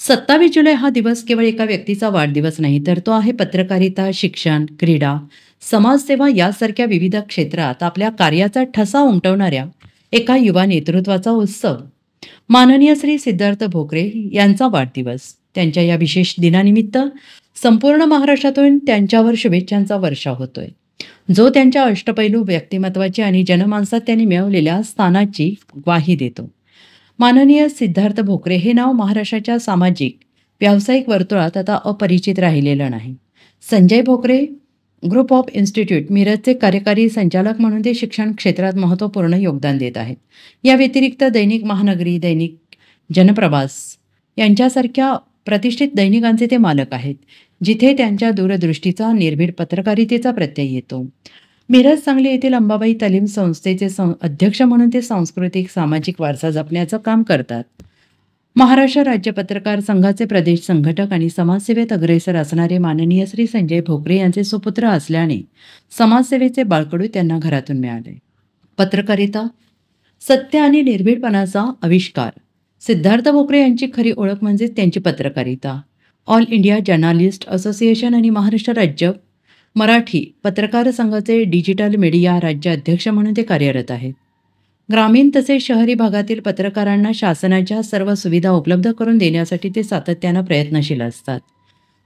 27 जुलै हा दिवस केवळ एका व्यक्तीचा वाढदिवस नाही, तर तो आहे पत्रकारिता, शिक्षण, क्रीडा, समाजसेवा यासारख्या विविध क्षेत्रात आपल्या कार्याचा ठसा उमटवणाऱ्या एका युवा नेतृत्वाचा उत्सव. माननीय श्री सिद्धार्थ भोकरे यांचा वाढदिवस. त्यांच्या या विशेष दिनानिमित्त संपूर्ण महाराष्ट्रातून त्यांच्यावर शुभेच्छांचा वर्षाव होतोय, जो त्यांच्या अष्टपैलू व्यक्तिमत्वाची आणि जनमानसात त्यांनी मिळवलेल्या स्थानाची ग्वाही देतो. माननीय सिद्धार्थ भोकरे हे नाव महाराष्ट्राच्या सामाजिक, व्यावसायिक वर्तुळात आता अपरिचित राहिलेलं नाही. Sanjay Bhokare group of institute मिरजचे कार्यकारी संचालक म्हणून ते शिक्षण क्षेत्रात महत्त्वपूर्ण योगदान देत आहेत. या व्यतिरिक्त दैनिक महानगरी, दैनिक जनप्रवास यांच्यासारख्या प्रतिष्ठित दैनिकांचे ते मालक आहेत, जिथे त्यांच्या दूरदृष्टीचा निर्भीड पत्रकारितेचा प्रत्यय येतो. मिरज सांगली येथील अंबाबाई तालीम संस्थेचे अध्यक्ष म्हणून ते सांस्कृतिक सामाजिक वारसा जपण्याचं काम करतात. महाराष्ट्र राज्य पत्रकार संघाचे प्रदेश संघटक आणि समाजसेवेत अग्रेसर असणारे माननीय श्री संजय भोकरे यांचे सुपुत्र असल्याने समाजसेवेचे बाळकडू त्यांना घरातून मिळाले. पत्रकारिता, सत्य आणि निर्भीडपणाचा आविष्कार. सिद्धार्थ भोकरे यांची खरी ओळख म्हणजे त्यांची पत्रकारिता. ऑल इंडिया जर्नालिस्ट असोसिएशन आणि महाराष्ट्र राज्य मराठी पत्रकार संघाचे डिजिटल मीडिया राज्य अध्यक्ष म्हणून ते कार्यरत आहेत. ग्रामीण तसेच शहरी भागातील पत्रकारांना शासनाच्या सर्व सुविधा उपलब्ध करून देण्यासाठी ते सातत्यानं प्रयत्नशील असतात.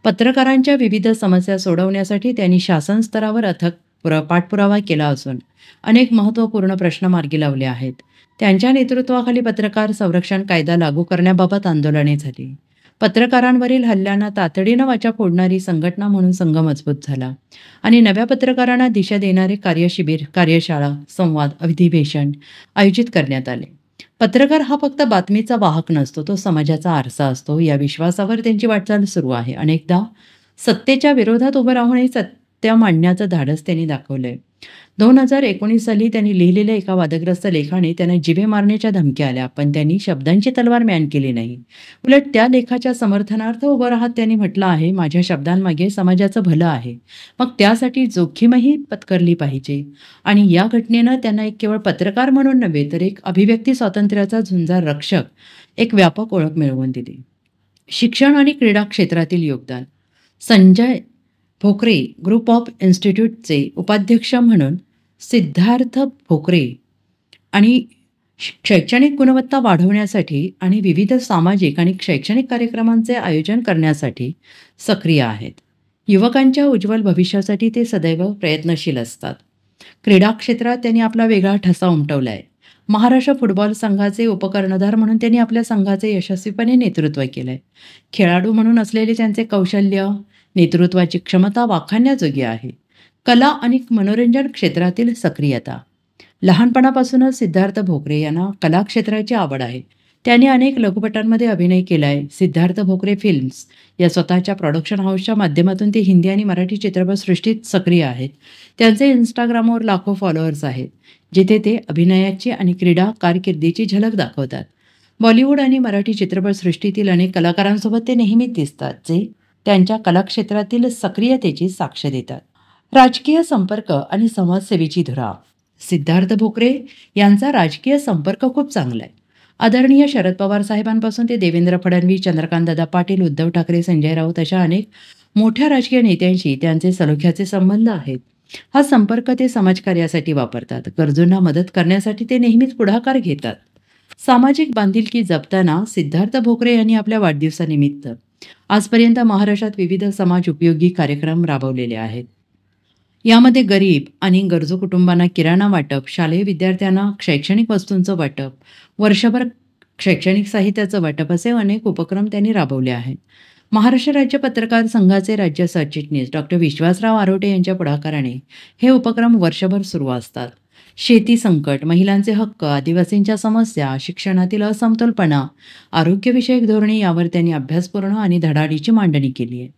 पत्रकारांच्या विविध समस्या सोडवण्यासाठी त्यांनी शासन स्तरावर अथक पाठपुरावा केला असून अनेक महत्त्वपूर्ण प्रश्न मार्गी लावले आहेत. त्यांच्या नेतृत्वाखाली पत्रकार संरक्षण कायदा लागू करण्याबाबत आंदोलने झाली. पत्रकारांवरील हल्ल्यांना तातडीनं वाचा फोडणारी संघटना म्हणून संघ मजबूत झाला आणि नव्या पत्रकारांना दिशा देणारे कार्यशिबिर, कार्यशाळा, संवाद, अधिवेशन आयोजित करण्यात आले. पत्रकार हा फक्त बातमीचा वाहक नसतो, तो समाजाचा आरसा असतो. या विश्वासावर त्यांची वाटचाल सुरू आहे. अनेकदा सत्तेच्या विरोधात उभं राहूनही सत्य मांडण्याचं धाडस त्यांनी दाखवलंय. 2019 साली त्यांनी लिहिलेल्या एका वादग्रस्त लेखाने त्यांना जिवे मारण्याच्या धमक्या आल्या, पण त्यांनी शब्दांची तलवार म्यान केली नाही. उलट त्या लेखाच्या समर्थनार्थ उभं राहत त्यांनी म्हटलं आहे, माझ्या शब्दांमागे समाजाचं भलं आहे, मग त्यासाठी जोखीमही पत्करली पाहिजे. आणि या घटनेनं त्यांना एक केवळ पत्रकार म्हणून नव्हे, तर एक अभिव्यक्ती स्वातंत्र्याचा झुंजार रक्षक, एक व्यापक ओळख मिळवून दिली. शिक्षण आणि क्रीडा क्षेत्रातील योगदान. संजय भोकरे ग्रुप ऑफ इन्स्टिट्यूटचे उपाध्यक्ष म्हणून सिद्धार्थ भोकरे आणि शैक्षणिक गुणवत्ता वाढवण्यासाठी आणि विविध सामाजिक आणि शैक्षणिक कार्यक्रमांचे आयोजन करण्यासाठी सक्रिय आहेत. युवकांच्या उज्ज्वल भविष्यासाठी ते सदैव प्रयत्नशील असतात. क्रीडा क्षेत्रात त्यांनी आपला वेगळा ठसा उमटवला आहे. महाराष्ट्र फुटबॉल संघाचे उपकर्णधार म्हणून त्यांनी आपल्या संघाचे यशस्वीपणे नेतृत्व केलं आहे. खेळाडू म्हणून असलेले त्यांचे कौशल्य, नेतृत्वाची क्षमता वाखाणण्याजोगी आहे. कला आणि मनोरंजन क्षेत्रातील सक्रियता. लहानपणापासूनच सिद्धार्थ भोकरे यांना कला क्षेत्राची आवड आहे. त्यांनी अनेक लघुपटांमध्ये अभिनय केला आहे. सिद्धार्थ भोकरे फिल्म्स या स्वतःच्या प्रोडक्शन हाऊसच्या माध्यमातून ते हिंदी आणि मराठी चित्रपटसृष्टीत सक्रिय आहेत. त्यांचे इन्स्टाग्रामवर लाखो फॉलोअर्स आहेत, जिथे ते अभिनयाची आणि क्रीडा कारकिर्दीची झलक दाखवतात. बॉलिवूड आणि मराठी चित्रपटसृष्टीतील अनेक कलाकारांसोबत ते नेहमीच दिसतात, जे त्यांच्या कलाक्षेत्रातील सक्रियतेची साक्ष देतात. राजकीय संपर्क आणि समाजसेवेची धुरा. सिद्धार्थ भोकरे यांचा राजकीय संपर्क खूप चांगला आहे. आदरणीय शरद पवार साहेबांपासून ते देवेंद्र फडणवीस, चंद्रकांतदादा पाटील, उद्धव ठाकरे, संजय राऊत अशा अनेक मोठ्या राजकीय नेत्यांशी त्यांचे सलोख्याचे संबंध आहेत. हा संपर्क ते समाजकार्यासाठी वापरतात. गरजूंना मदत करण्यासाठी ते नेहमीच पुढाकार घेतात. सामाजिक बांधिलकी जपताना सिद्धार्थ भोकरे यांनी आपल्या वाढदिवसानिमित्त आजपर्यंत महाराष्ट्रात विविध समाज उपयोगी कार्यक्रम राबवलेले आहेत. यामध्ये गरीब आणि गरजू कुटुंबांना किराणा वाटप, शालेय विद्यार्थ्यांना शैक्षणिक वस्तूंचं वाटप, वर्षभर शैक्षणिक साहित्याचं वाटप असे अनेक उपक्रम त्यांनी राबवले आहेत. महाराष्ट्र राज्य पत्रकार संघाचे राज्य सरचिटणीस डॉक्टर विश्वासराव आरोटे यांच्या पुढाकाराने हे उपक्रम वर्षभर सुरू असतात. शेती संकट, महिलांचे हक्क, आदिवासींच्या समस्या, शिक्षणातील असमतोलपणा, आरोग्यविषयक धोरणे यावर त्यांनी अभ्यासपूर्ण आणि धडाडीची मांडणी केली आहे.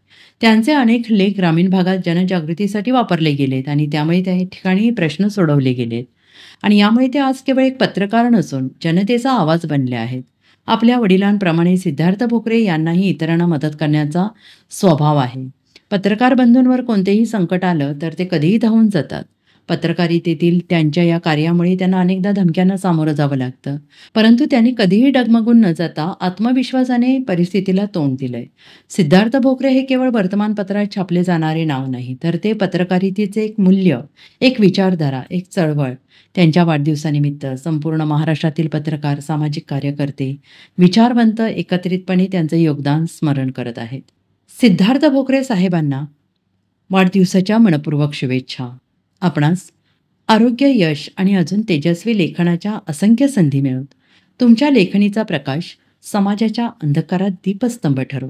त्यांचे अनेक लेख ग्रामीण भागात जनजागृतीसाठी वापरले गेलेत आणि त्यामुळे त्या ठिकाणी प्रश्न सोडवले गेलेत. आणि यामुळे ते आज केवळ एक पत्रकार नसून जनतेचा आवाज बनले आहेत. आपल्या वडिलांप्रमाणे सिद्धार्थ भोकरे यांनाही इतरांना मदत करण्याचा स्वभाव आहे. पत्रकार बंधूंवर कोणतेही संकट आलं तर ते कधीही धावून जातात. पत्रकारितेतील त्यांच्या या कार्यामुळे त्यांना अनेकदा धमक्यांना सामोरं जावं लागतं. परंतु त्यांनी कधीही डगमगून न जाता आत्मविश्वासाने परिस्थितीला तोंड दिलंय. सिद्धार्थ भोकरे हे केवळ वर्तमानपत्रात छापले जाणारे नाव नाही, तर ते पत्रकारितेचे एक मूल्य, एक विचारधारा, एक चळवळ. त्यांच्या वाढदिवसानिमित्त संपूर्ण महाराष्ट्रातील पत्रकार, सामाजिक कार्यकर्ते, विचारवंत एकत्रितपणे त्यांचं योगदान स्मरण करत आहेत. सिद्धार्थ भोकरे साहेबांना वाढदिवसाच्या मनपूर्वक शुभेच्छा. आपणास आरोग्य, यश आणि अजून तेजस्वी लेखनाच्या असंख्य संधी मिळवत तुमच्या लेखणीचा प्रकाश समाजाच्या अंधकारात दीपस्तंभ ठरो.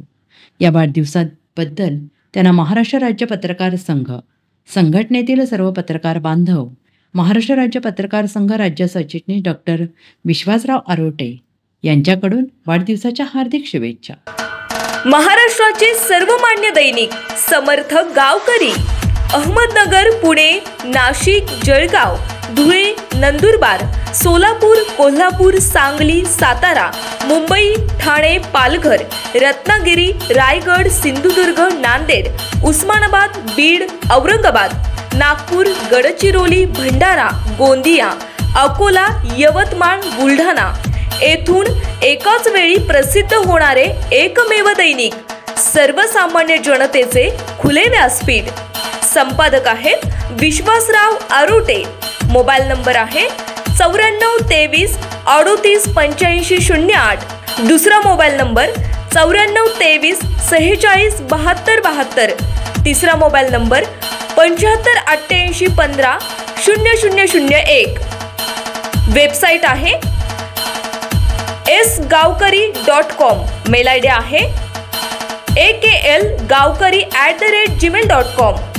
या वाढदिवसाबद्दल त्यांना महाराष्ट्र राज्य पत्रकार संघ, संघटनेतील सर्व पत्रकार बांधव, महाराष्ट्र राज्य पत्रकार संघ राज्य सरचिटणीस डॉक्टर विश्वासराव आरोटे यांच्याकडून वाढदिवसाच्या हार्दिक शुभेच्छा. महाराष्ट्राचे सर्वमान्य दैनिक समर्थ गावकरी, अहमदनगर, पुणे, नाशिक, जळगाव, धुळे, नंदुरबार, सोलापूर, कोल्हापूर, सांगली, सातारा, मुंबई, ठाणे, पालघर, रत्नागिरी, रायगड, सिंधुदुर्ग, नांदेड, उस्मानाबाद, बीड, औरंगाबाद, नागपूर, गडचिरोली, भंडारा, गोंदिया, अकोला, यवतमाळ, बुलढाणा येथून एकाच वेळी प्रसिद्ध होणारे एकमेव दैनिक, सर्वसामान्य जनतेचे खुले व्यासपीठ. संपादक आहेत विश्वासराव आरोटे. मोबाईल नंबर आहे 9423 38 85 08. दुसरा मोबाईल नंबर 9423 46 72 72. तिसरा मोबाईल नंबर 75 88 15 0001. वेबसाईट आहे sgavkari.com. मेल आयडी आहे aklgavkari@gmail.com.